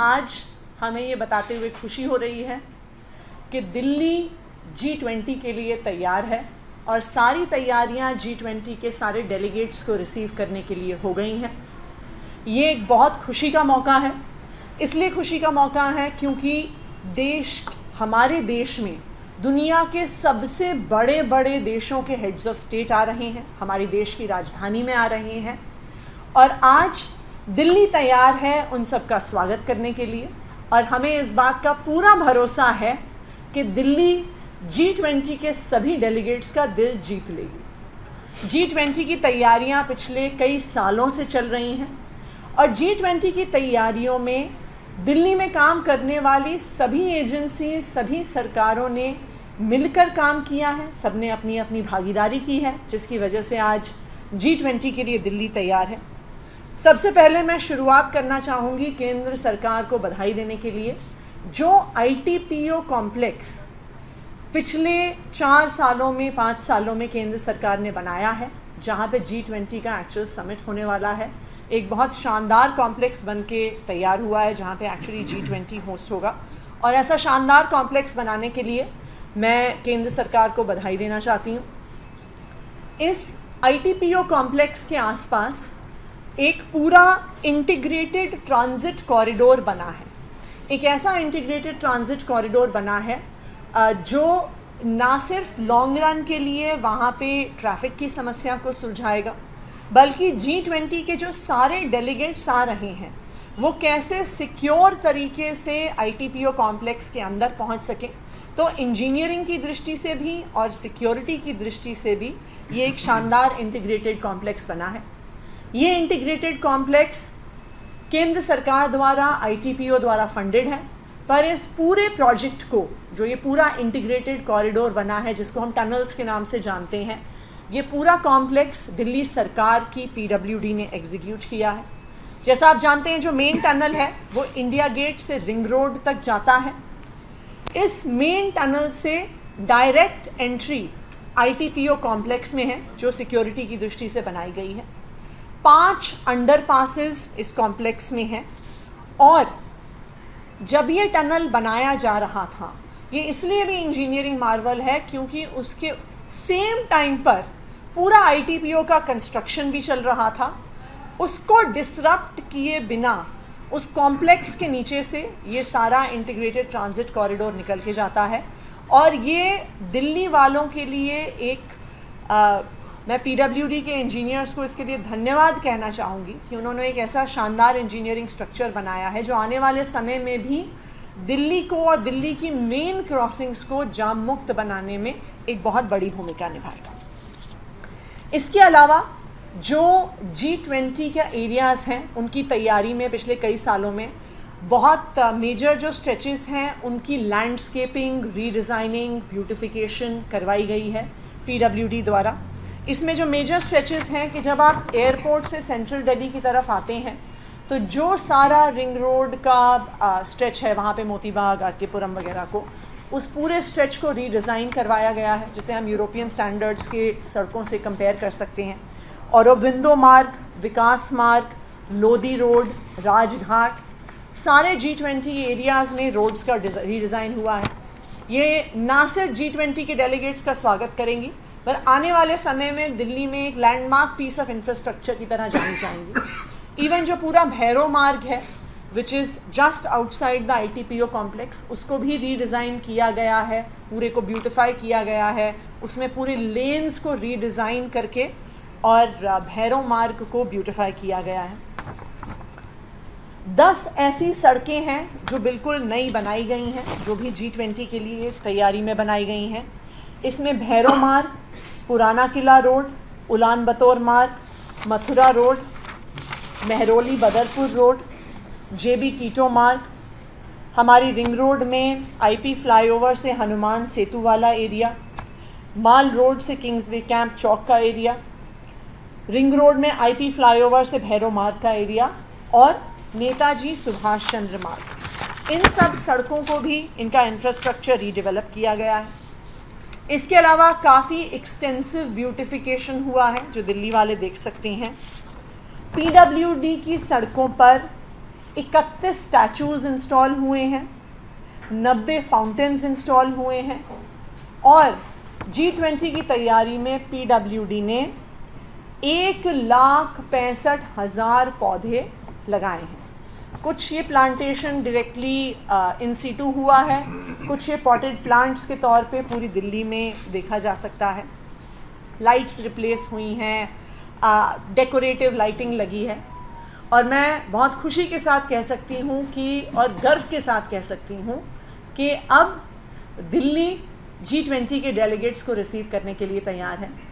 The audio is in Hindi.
आज हमें ये बताते हुए खुशी हो रही है कि दिल्ली G20 के लिए तैयार है और सारी तैयारियां G20 के सारे डेलीगेट्स को रिसीव करने के लिए हो गई हैं। ये एक बहुत खुशी का मौका है। इसलिए खुशी का मौका है क्योंकि हमारे देश में दुनिया के सबसे बड़े बड़े देशों के हेड्स ऑफ स्टेट आ रहे हैं, हमारे देश की राजधानी में आ रहे हैं और आज दिल्ली तैयार है उन सब का स्वागत करने के लिए। और हमें इस बात का पूरा भरोसा है कि दिल्ली G20 के सभी डेलीगेट्स का दिल जीत लेगी। G20 की तैयारियां पिछले कई सालों से चल रही हैं और G20 की तैयारियों में दिल्ली में काम करने वाली सभी एजेंसी, सभी सरकारों ने मिलकर काम किया है, सबने अपनी अपनी भागीदारी की है, जिसकी वजह से आज G20 के लिए दिल्ली तैयार है। सबसे पहले मैं शुरुआत करना चाहूँगी केंद्र सरकार को बधाई देने के लिए, जो ITPO कॉम्प्लेक्स पिछले 4 सालों में 5 सालों में केंद्र सरकार ने बनाया है, जहाँ पे G20 का एक्चुअल समिट होने वाला है। एक बहुत शानदार कॉम्प्लेक्स बन के तैयार हुआ है जहाँ पे एक्चुअली G20 होस्ट होगा और ऐसा शानदार कॉम्प्लेक्स बनाने के लिए मैं केंद्र सरकार को बधाई देना चाहती हूँ। इस ITPO कॉम्प्लेक्स के आसपास एक पूरा इंटीग्रेटेड ट्रांजिट कॉरिडोर बना है। एक ऐसा इंटीग्रेटेड ट्रांजिट कॉरिडोर बना है जो ना सिर्फ लॉन्ग रन के लिए वहाँ पे ट्रैफिक की समस्या को सुलझाएगा, बल्कि G20 के जो सारे डेलीगेट्स आ रहे हैं वो कैसे सिक्योर तरीके से ITPO कॉम्प्लेक्स के अंदर पहुँच सकें। तो इंजीनियरिंग की दृष्टि से भी और सिक्योरिटी की दृष्टि से भी ये एक शानदार इंटीग्रेटेड कॉम्प्लेक्स बना है। ये इंटीग्रेटेड कॉम्प्लेक्स केंद्र सरकार द्वारा ITPO द्वारा फंडेड है, पर इस पूरे प्रोजेक्ट को, जो ये पूरा इंटीग्रेटेड कॉरिडोर बना है जिसको हम टनल्स के नाम से जानते हैं, ये पूरा कॉम्प्लेक्स दिल्ली सरकार की PWD ने एग्जीक्यूट किया है। जैसा आप जानते हैं, जो मेन टनल है वो इंडिया गेट से रिंग रोड तक जाता है। इस मेन टनल से डायरेक्ट एंट्री ITPO कॉम्प्लेक्स में है, जो सिक्योरिटी की दृष्टि से बनाई गई है। 5 अंडरपासेस इस कॉम्प्लेक्स में हैं और जब ये टनल बनाया जा रहा था, ये इसलिए भी इंजीनियरिंग मार्वल है क्योंकि उसके सेम टाइम पर पूरा ITPO का कंस्ट्रक्शन भी चल रहा था। उसको डिसरप्ट किए बिना उस कॉम्प्लेक्स के नीचे से ये सारा इंटीग्रेटेड ट्रांजिट कॉरिडोर निकल के जाता है और ये दिल्ली वालों के लिए एक मैं PWD के इंजीनियर्स को इसके लिए धन्यवाद कहना चाहूँगी कि उन्होंने एक ऐसा शानदार इंजीनियरिंग स्ट्रक्चर बनाया है जो आने वाले समय में भी दिल्ली को और दिल्ली की मेन क्रॉसिंग्स को जाम मुक्त बनाने में एक बहुत बड़ी भूमिका निभाएगा। इसके अलावा जो G20 के एरियाज़ हैं उनकी तैयारी में पिछले कई सालों में बहुत मेजर जो स्ट्रेचेस हैं उनकी लैंडस्केपिंग, रीडिज़ाइनिंग, ब्यूटिफिकेशन करवाई गई है PWD द्वारा। इसमें जो मेजर स्ट्रेचेस हैं कि जब आप एयरपोर्ट से सेंट्रल दिल्ली की तरफ आते हैं तो जो सारा रिंग रोड का स्ट्रेच है, वहाँ पे मोती बाग, RK-पुरम वगैरह को, उस पूरे स्ट्रेच को रीडिज़ाइन करवाया गया है, जिसे हम यूरोपियन स्टैंडर्ड्स के सड़कों से कंपेयर कर सकते हैं। औरोबिंदो मार्ग, विकास मार्ग, लोधी रोड, राजघाट, सारे G20 एरियाज़ में रोड्स का रीडिज़ाइन हुआ है। ये ना सिर्फ G20 के डेलीगेट्स का स्वागत करेंगी, पर आने वाले समय में दिल्ली में एक लैंडमार्क पीस ऑफ इंफ्रास्ट्रक्चर की तरह जानी जाएंगी। इवन जो पूरा भैरव मार्ग है, which is just outside the ITPO complex, उसको भी रीडिज़ाइन किया गया है, पूरे को ब्यूटिफाई किया गया है, उसमें पूरे लेन्स को रीडिज़ाइन करके और भैरव मार्ग को ब्यूटिफाई किया गया है। 10 ऐसी सड़कें हैं जो बिल्कुल नई बनाई गई हैं, जो भी G20 के लिए तैयारी में बनाई गई हैं। इसमें भैरव मार्ग, पुराना किला रोड, उलान बतौर मार्ग, Mathura road, Mehrauli Badarpur road, JB टीटो मार्ग, हमारी रिंग रोड में IP फ्लाईओवर से हनुमान सेतु वाला एरिया, माल रोड से किंग्सवे कैंप चौक का एरिया, रिंग रोड में IP फ्लाईओवर से भैरव मार्ग का एरिया और नेताजी सुभाष चंद्र मार्ग। इन सब सड़कों को भी इनका इंफ्रास्ट्रक्चर रीडेवलप किया गया है। इसके अलावा काफ़ी एक्सटेंसिव ब्यूटिफिकेशन हुआ है जो दिल्ली वाले देख सकते हैं। PWD की सड़कों पर 31 स्टैचूज़ इंस्टॉल हुए हैं, 90 फाउंटेन्स इंस्टॉल हुए हैं और G20 की तैयारी में PWD ने 1,65,000 पौधे लगाए हैं। कुछ ये प्लांटेशन डायरेक्टली इन सीटू हुआ है, कुछ ये पॉटेड प्लांट्स के तौर पे पूरी दिल्ली में देखा जा सकता है। लाइट्स रिप्लेस हुई हैं, डेकोरेटिव लाइटिंग लगी है और मैं बहुत खुशी के साथ कह सकती हूँ कि और गर्व के साथ कह सकती हूँ कि अब दिल्ली G20 के डेलीगेट्स को रिसीव करने के लिए तैयार है।